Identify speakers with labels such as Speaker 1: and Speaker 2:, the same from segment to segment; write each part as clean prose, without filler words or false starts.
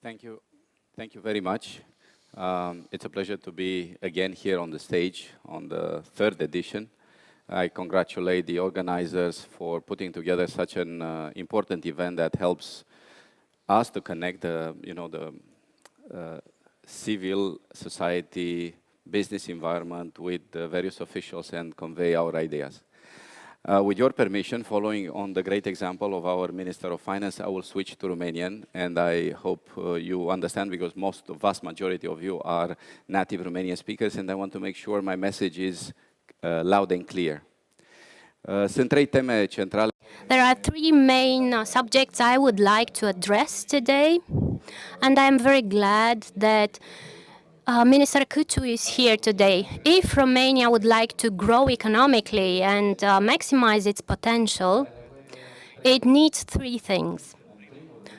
Speaker 1: Thank you. Thank you very much. It's a pleasure to be again here on the stage on the third edition. I congratulate the organizers for putting together such an important event that helps us to connect the civil society, business environment with the various officials and convey our ideas. With your permission, following on the great example of our Minister of Finance, I will switch to Romanian, and I hope you understand, because the vast majority of you are native Romanian speakers, and I want to make sure my message is loud and clear. Sunt trei teme centrale.
Speaker 2: There are three main subjects I would like to address today, and I am very glad that Minister Cuțu is here today. If Romania would like to grow economically and maximize its potential, it needs three things.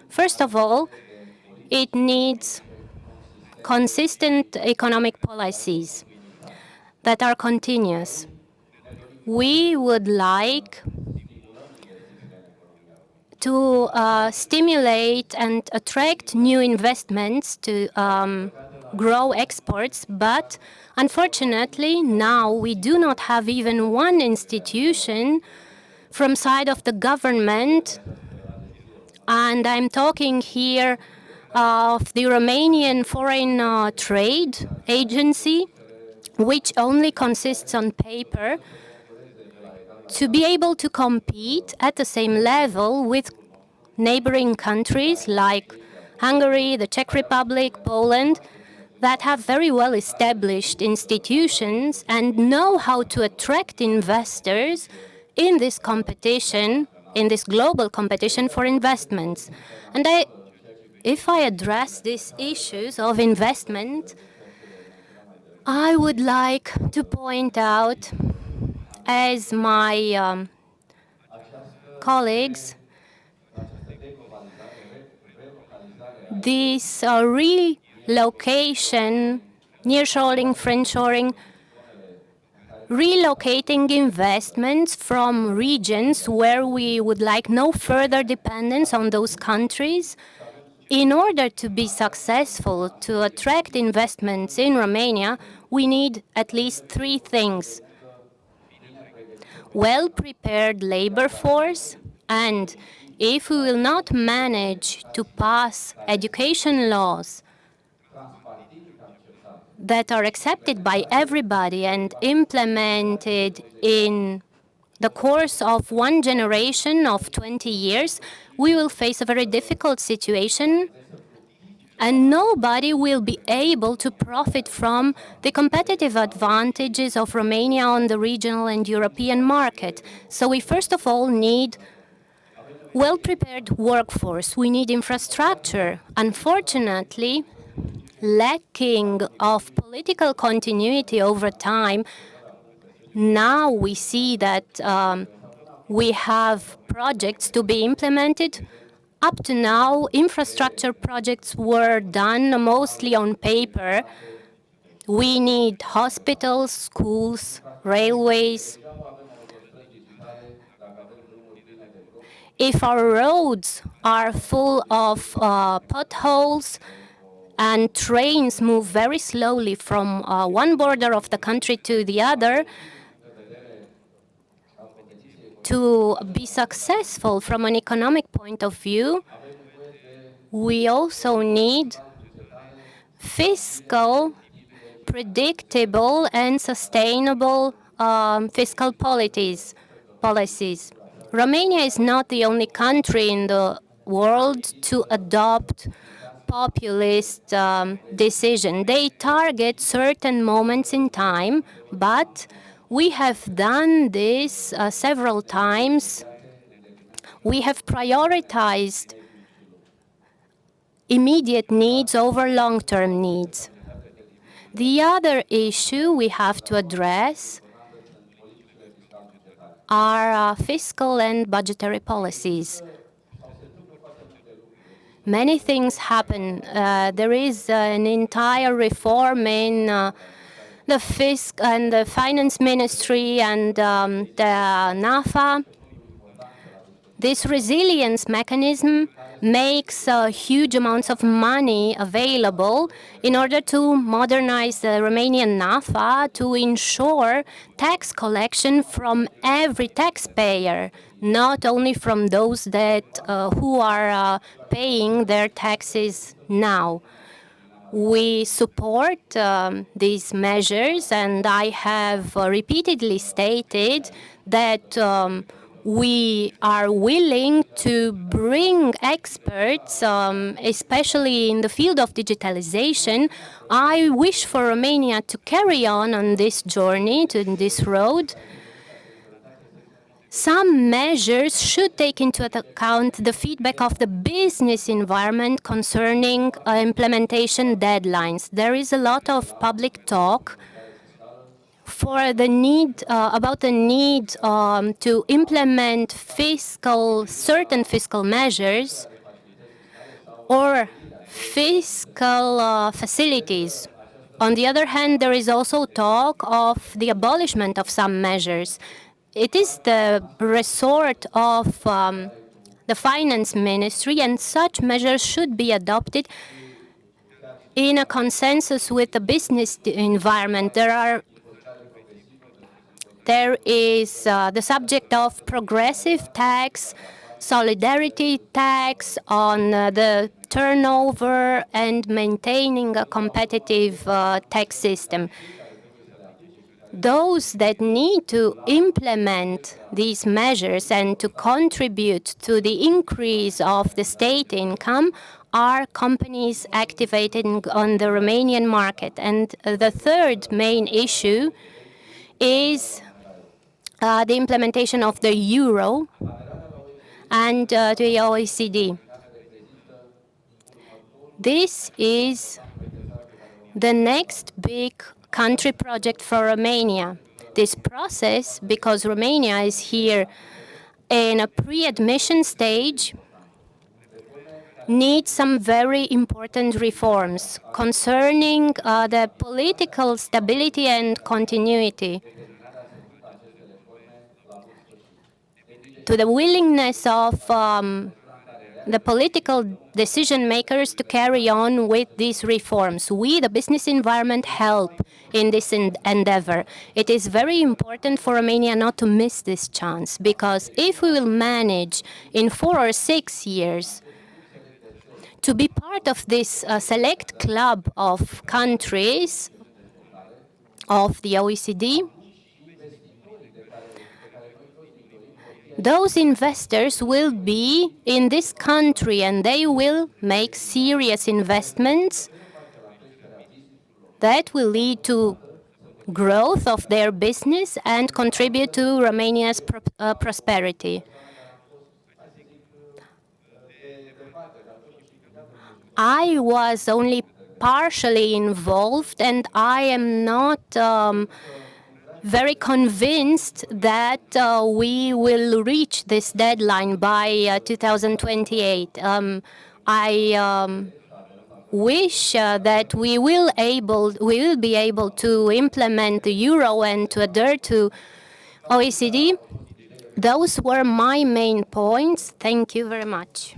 Speaker 2: First of all, it needs consistent economic policies that are continuous. We would like to stimulate and attract new investments to grow exports, but unfortunately now we do not have even one institution from side of the government, and I'm talking here of the Romanian Foreign Trade Agency, which only consists on paper, to be able to compete at the same level with neighboring countries like Hungary, the Czech Republic, Poland, that have very well established institutions and know how to attract investors in this competition, in this global competition for investments. And if I address these issues of investment, I would like to point out, as my colleagues, this relocation, nearshoring, friendshoring, relocating investments from regions where we would like no further dependence on those countries. In order to be successful, to attract investments in Romania, we need at least three things: well-prepared labor force, and if we will not manage to pass education laws that are accepted by everybody and implemented in the course of one generation of 20 years, we will face a very difficult situation, and nobody will be able to profit from the competitive advantages of Romania on the regional and European market. So we first of all need well-prepared workforce. We need infrastructure. Unfortunately, lacking of political continuity over time, now we see that we have projects to be implemented. Up to now, infrastructure projects were done mostly on paper. We need hospitals, schools, railways. If our roads are full of potholes and trains move very slowly from one border of the country to the other, to be successful from an economic point of view, we also need fiscal, predictable and sustainable fiscal policies. Romania is not the only country in the world to adopt populist decisions. They target certain moments in time, but we have done this several times. We have prioritized immediate needs over long-term needs. The other issue we have to address are fiscal and budgetary policies. Many things happen. There is an entire reform in the Fisc and the Finance Ministry and the NAFA. This resilience mechanism makes huge amounts of money available in order to modernize the Romanian NAFA to ensure tax collection from every taxpayer, not only from those that who are paying their taxes now. We support these measures, and I have repeatedly stated that we are willing to bring experts, especially in the field of digitalization. I wish for Romania to carry on this journey, to this road. Some measures should take into account the feedback of the business environment concerning implementation deadlines. There is a lot of public talk for the need about the need to implement certain fiscal measures or fiscal facilities. On the other hand, there is also talk of the abolishment of some measures. It is the resort of the finance ministry, and such measures should be adopted in a consensus with the business environment. There is the subject of progressive tax, solidarity tax on the turnover, and maintaining a competitive tax system. Those that need to implement these measures and to contribute to the increase of the state income are companies activated on the Romanian market. And the third main issue is the implementation of the euro and the OECD. This is the next big country project for Romania. This process, because Romania is here in a pre-admission stage, needs some very important reforms concerning the political stability and continuity, to the willingness of the political decision makers to carry on with these reforms. We, the business environment, help in this endeavor. It is very important for Romania not to miss this chance, because if we will manage in 4 or 6 years to be part of this select club of countries of the OECD, those investors will be in this country and they will make serious investments that will lead to growth of their business and contribute to Romania's prosperity. I was only partially involved, and I am not very convinced that we will reach this deadline by 2028. I wish that we will be able to implement the euro and to adhere to OECD. Those were my main points. Thank you very much.